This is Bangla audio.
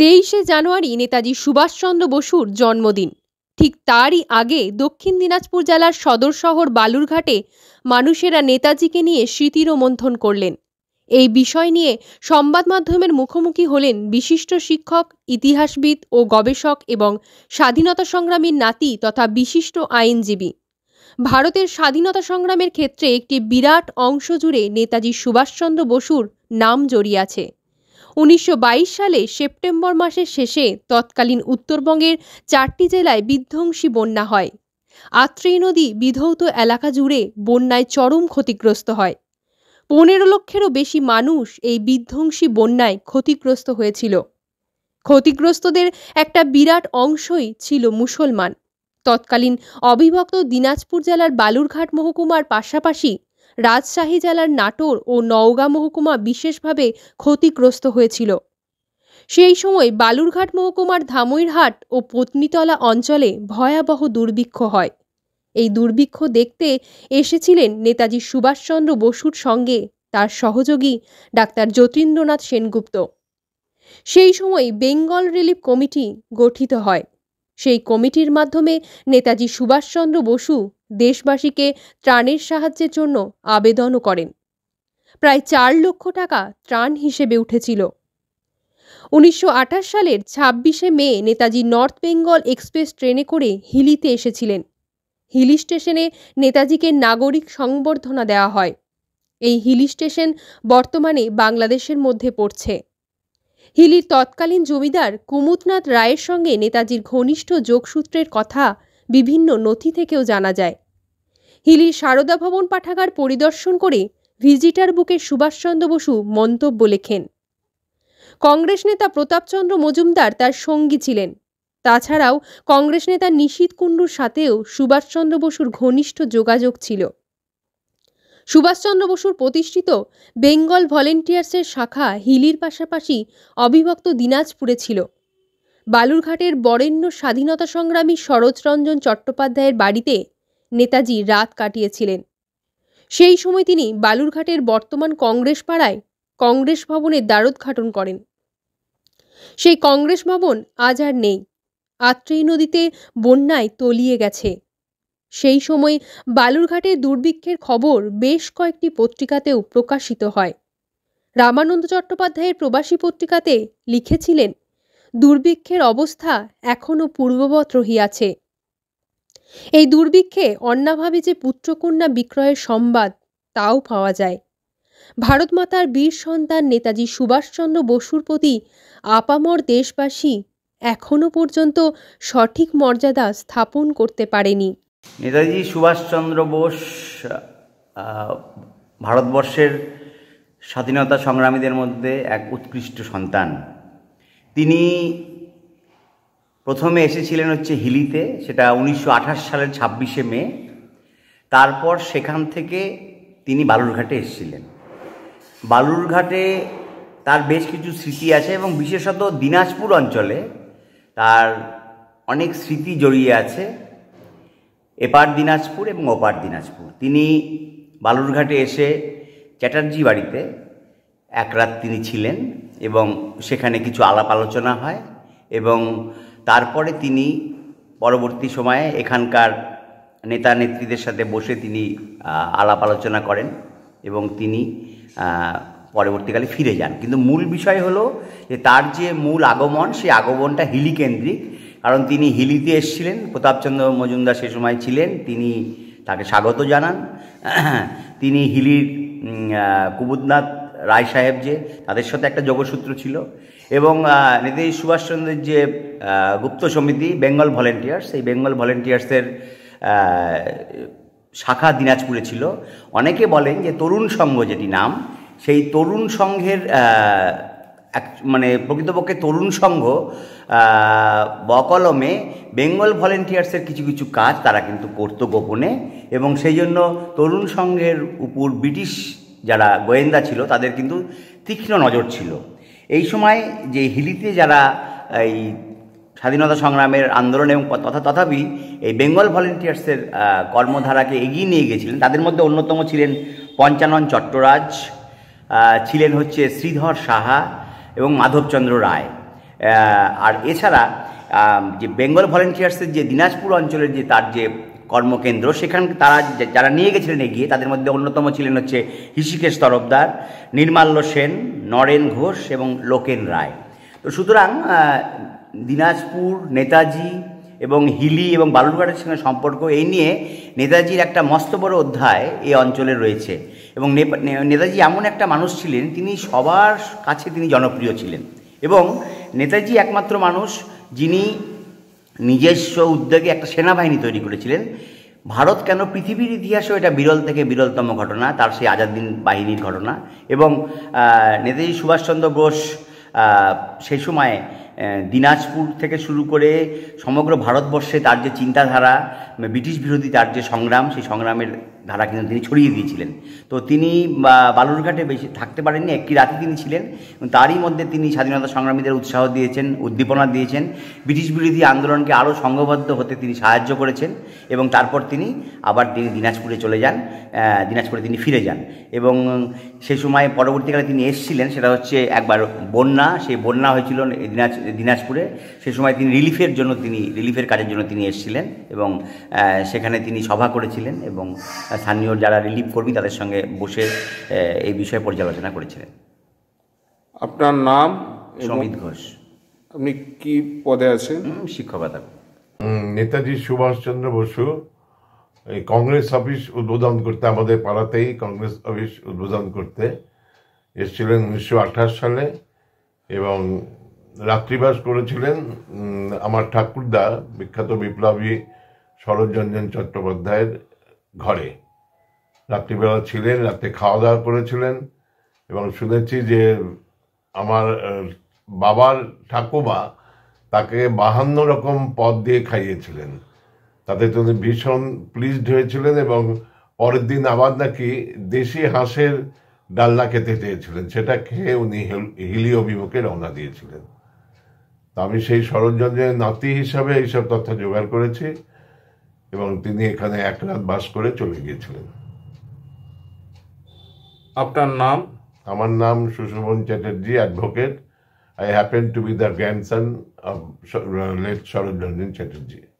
23শে জানুয়ারি নেতাজি সুভাষচন্দ্র বসুর জন্মদিন। ঠিক তারই আগে দক্ষিণ দিনাজপুর জেলার সদর শহর বালুরঘাটে মানুষেরা নেতাজিকে নিয়ে স্মৃতিরোমন্থন করলেন। এই বিষয় নিয়ে সংবাদ মাধ্যমের মুখোমুখি হলেন বিশিষ্ট শিক্ষক, ইতিহাসবিদ ও গবেষক এবং স্বাধীনতা সংগ্রামীর নাতি তথা বিশিষ্ট আইনজীবী। ভারতের স্বাধীনতা সংগ্রামের ক্ষেত্রে একটি বিরাট অংশ জুড়ে নেতাজি সুভাষচন্দ্র বসুর নাম জড়িয়ে আছে। 1922 সালে সেপ্টেম্বর মাসের শেষে তৎকালীন উত্তরবঙ্গের 4টি জেলায় বিধ্বংসী বন্যা হয়। আত্রেয় নদী বিধৌত এলাকা জুড়ে বন্যায় চরম ক্ষতিগ্রস্ত হয়। 15 লক্ষেরও বেশি মানুষ এই বিধ্বংসী বন্যায় ক্ষতিগ্রস্ত হয়েছিল। ক্ষতিগ্রস্তদের একটা বিরাট অংশই ছিল মুসলমান। তৎকালীন অবিভক্ত দিনাজপুর জেলার বালুরঘাট মহকুমার পাশাপাশি রাজশাহী জেলার নাটোর ও নওগাঁ মহকুমা বিশেষভাবে ক্ষতিগ্রস্ত হয়েছিল। সেই সময় বালুরঘাট মহকুমার ধামইরহাট ও পত্নীতলা অঞ্চলে ভয়াবহ দুর্ভিক্ষ হয়। এই দুর্ভিক্ষ দেখতে এসেছিলেন নেতাজি সুভাষচন্দ্র বসুর সঙ্গে তার সহযোগী ডাক্তার যতীন্দ্রনাথ সেনগুপ্ত। সেই সময় বেঙ্গল রিলিফ কমিটি গঠিত হয়। সেই কমিটির মাধ্যমে নেতাজি সুভাষচন্দ্র বসু দেশবাসীকে ত্রাণের সাহায্যের জন্য আবেদনও করেন। প্রায় 4 লক্ষ টাকা ত্রাণ হিসেবে উঠেছিল। 1928 সালের 26শে মে নেতাজি নর্থ বেঙ্গল এক্সপ্রেস ট্রেনে করে হিলিতে এসেছিলেন। হিলি স্টেশনে নেতাজিকে নাগরিক সংবর্ধনা দেওয়া হয়। এই হিলি স্টেশন বর্তমানে বাংলাদেশের মধ্যে পড়ছে। হিলির তৎকালীন জমিদার কুমুদনাথ রায়ের সঙ্গে নেতাজির ঘনিষ্ঠ যোগসূত্রের কথা বিভিন্ন নথি থেকেও জানা যায়। হিলির সারদা ভবন পাঠাগার পরিদর্শন করে ভিজিটার বুকে সুভাষচন্দ্র বসু মন্তব্য লেখেন। কংগ্রেস নেতা প্রতাপচন্দ্র মজুমদার তার সঙ্গী ছিলেন। তাছাড়াও কংগ্রেস নেতা নিশীথ কুণ্ডুর সাথেও সুভাষচন্দ্র বসুর ঘনিষ্ঠ যোগাযোগ ছিল। সুভাষচন্দ্র বসুর প্রতিষ্ঠিত বেঙ্গল ভলেন্টিয়ার্সের শাখা হিলির পাশাপাশি অবিভক্ত দিনাজপুরে ছিল। বালুরঘাটের বরেণ্য স্বাধীনতা সংগ্রামী শরৎরঞ্জন চট্টোপাধ্যায়ের বাড়িতে নেতাজি রাত কাটিয়েছিলেন। সেই সময় তিনি বালুরঘাটের বর্তমান কংগ্রেস পাড়ায় কংগ্রেস ভবনের দ্বারোদ্ঘাটন করেন। সেই কংগ্রেস ভবন আজ আর নেই। আত্রেয় নদীতে বন্যায় তলিয়ে গেছে। সেই সময় বালুরঘাটের দুর্ভিক্ষের খবর বেশ কয়েকটি পত্রিকাতেও প্রকাশিত হয়। রামানন্দ চট্টোপাধ্যায়ের প্রবাসী পত্রিকাতে লিখেছিলেন, দুর্ভিক্ষের অবস্থা এখনও পূর্ববৎ রহিয়াছে। এই দুর্ভিক্ষে অন্যাভাবে যে পুত্রকন্যা বিক্রয়ের সংবাদ তাও পাওয়া যায়। ভারতমাতার বীর সন্তান নেতাজি সুভাষচন্দ্র বসুর প্রতি আপামর দেশবাসী এখনও পর্যন্ত সঠিক মর্যাদা স্থাপন করতে পারেনি। নেতাজি সুভাষচন্দ্র বোস ভারতবর্ষের স্বাধীনতা সংগ্রামীদের মধ্যে এক উৎকৃষ্ট সন্তান। তিনি প্রথমে এসেছিলেন হিলিতে, সেটা 1928 সালের 26শে মে। তারপর সেখান থেকে তিনি বালুরঘাটে এসেছিলেন। বালুরঘাটে তার বেশ কিছু স্মৃতি আছে এবং বিশেষত দিনাজপুর অঞ্চলে তার অনেক স্মৃতি জড়িয়ে আছে। এপার দিনাজপুর এবং ওপার দিনাজপুর। তিনি বালুরঘাটে এসে চ্যাটার্জি বাড়িতে এক রাত তিনি ছিলেন এবং সেখানে কিছু আলাপ আলোচনা হয় এবং তারপরে তিনি পরবর্তী সময়ে এখানকার নেতা নেত্রীদের সাথে বসে তিনি আলাপ আলোচনা করেন এবং তিনি পরবর্তীকালে ফিরে যান। কিন্তু মূল বিষয় হলো যে তার যে মূল আগমন, সেই আগমনটা হিলি কেন্দ্রিক। কারণ তিনি হিলিতে এসেছিলেন, প্রতাপচন্দ্র মজুমদার সে সময় ছিলেন, তিনি তাকে স্বাগত জানান। তিনি হিলির কুমুদনাথ রায় সাহেব যে তাদের সাথে একটা যোগসূত্র ছিল এবং নেতাজি সুভাষচন্দ্রের যে গুপ্ত সমিতি বেঙ্গল ভলেন্টিয়ার্স, সেই বেঙ্গল ভলেন্টিয়ার্সের শাখা দিনাজপুরে ছিল। অনেকে বলেন যে তরুণ সংঘ যেটি নাম, সেই তরুণ সংঘের প্রকৃতপক্ষে তরুণ সংঘ বকলমে বেঙ্গল ভলেন্টিয়ার্সের কিছু কিছু কাজ তারা কিন্তু করত গোপনে এবং সেই জন্য তরুণ সংঘের উপর ব্রিটিশ যারা গোয়েন্দা ছিল তাদের কিন্তু তীক্ষ্ণ নজর ছিল। এই সময় যে হিলিতে যারা এই স্বাধীনতা সংগ্রামের আন্দোলন এবং তথাপি এই বেঙ্গল ভলেন্টিয়ার্সের কর্মধারাকে এগিয়ে নিয়ে গিয়েছিলেন, তাদের মধ্যে অন্যতম ছিলেন পঞ্চানন চট্টরাজ, ছিলেন শ্রীধর সাহা এবং মাধবচন্দ্র রায়। আর এছাড়া যে বেঙ্গল ভলেন্টিয়ার্সের যে দিনাজপুর অঞ্চলের যে তার যে কর্মকেন্দ্র, সেখানে তারা যারা নিয়ে গেছিলেন এগিয়ে, তাদের মধ্যে অন্যতম ছিলেন হচ্ছে হৃষিকেশ তরফদার, নির্মাল্য সেন, নরেন ঘোষ এবং লোকেন রায়। তো সুতরাং দিনাজপুর, নেতাজি এবং হিলি এবং বালুরঘাটের সঙ্গে সম্পর্ক, এই নিয়ে নেতাজির একটা মস্ত বড় অধ্যায় এই অঞ্চলে রয়েছে। এবং নেতাজি এমন একটা মানুষ ছিলেন, তিনি সবার কাছে তিনি জনপ্রিয় ছিলেন। এবং নেতাজি একমাত্র মানুষ যিনি নিজস্ব উদ্যোগে একটা সেনাবাহিনী তৈরি করেছিলেন। ভারত কেন, পৃথিবীর ইতিহাসেও এটা বিরল থেকে বিরলতম ঘটনা, তার সেই আজাদিন বাহিনীর ঘটনা। এবং নেতাজি সুভাষচন্দ্র বোস সেই সময় দিনাজপুর থেকে শুরু করে সমগ্র ভারতবর্ষে তার যে চিন্তাধারা, ব্রিটিশ বিরোধী তার যে সংগ্রাম, সেই সংগ্রামের ধারা কিন্তু তিনি ছড়িয়ে দিয়েছিলেন। তো তিনি বালুরঘাটে বেশি থাকতে পারেননি, একটি রাতে তিনি ছিলেন। তারই মধ্যে তিনি স্বাধীনতা সংগ্রামীদের উৎসাহ দিয়েছেন, উদ্দীপনা দিয়েছেন, ব্রিটিশ বিরোধী আন্দোলনকে আরও সংঘবদ্ধ হতে তিনি সাহায্য করেছেন। এবং তারপর তিনি দিনাজপুরে চলে যান, দিনাজপুরে তিনি ফিরে যান। এবং সেই সময় পরবর্তীকালে তিনি এসেছিলেন, সেটা হচ্ছে একবার বন্যা, সেই বন্যা হয়েছিল দিনাজপুরে। সেই সময় তিনি রিলিফের কাজের জন্য তিনি এসেছিলেন এবং সেখানে তিনি সভা করেছিলেন এবং স্থানীয় যারা রিলিফ কর্মী তাদের সঙ্গে বসে এই বিষয়ে পর্যালোচনা করেছিলেন। আপনার নাম? সমিত ঘোষ। আপনি কি পদে আছেন? শিক্ষকতা। নেতাজি সুভাষচন্দ্র বসু এই কংগ্রেস অফিস উদ্বোধন করতে, আমাদের পাড়াতেই কংগ্রেস অফিস উদ্বোধন করতে এসেছিলেন 1928 সালে এবং রাত্রিবাস করেছিলেন আমার ঠাকুরদা বিখ্যাত বিপ্লবী শরৎরঞ্জন চট্টোপাধ্যায়ের ঘরে। রাত্রিবেলা ছিলেন, রাতে খাওয়া দাওয়া করেছিলেন এবং শুনেছি যে আমার বাবার ঠাকুমা তাকে 52 রকম পদ দিয়ে খাইয়েছিলেন। তাতে তিনি ভীষণ প্লিজড হয়েছিলেন এবং পরের দিন আবার নাকি দেশি হাঁসের ডালনা খেতে চেয়েছিলেন, সেটা খেয়ে উনি হিলি অভিমুখে রওনা দিয়েছিলেন। তা আমি সেই শরৎরঞ্জনের নাতি হিসাবে এইসব তথ্য জোগাড় করেছি এবং তিনি এখানে এক রাত বাস করে চলে গিয়েছিলেন। আপনার নাম? আমার নাম Sushovan Chatterjee, advocate. I happen to be the grandson of late Sharat Ranjan Chatterjee.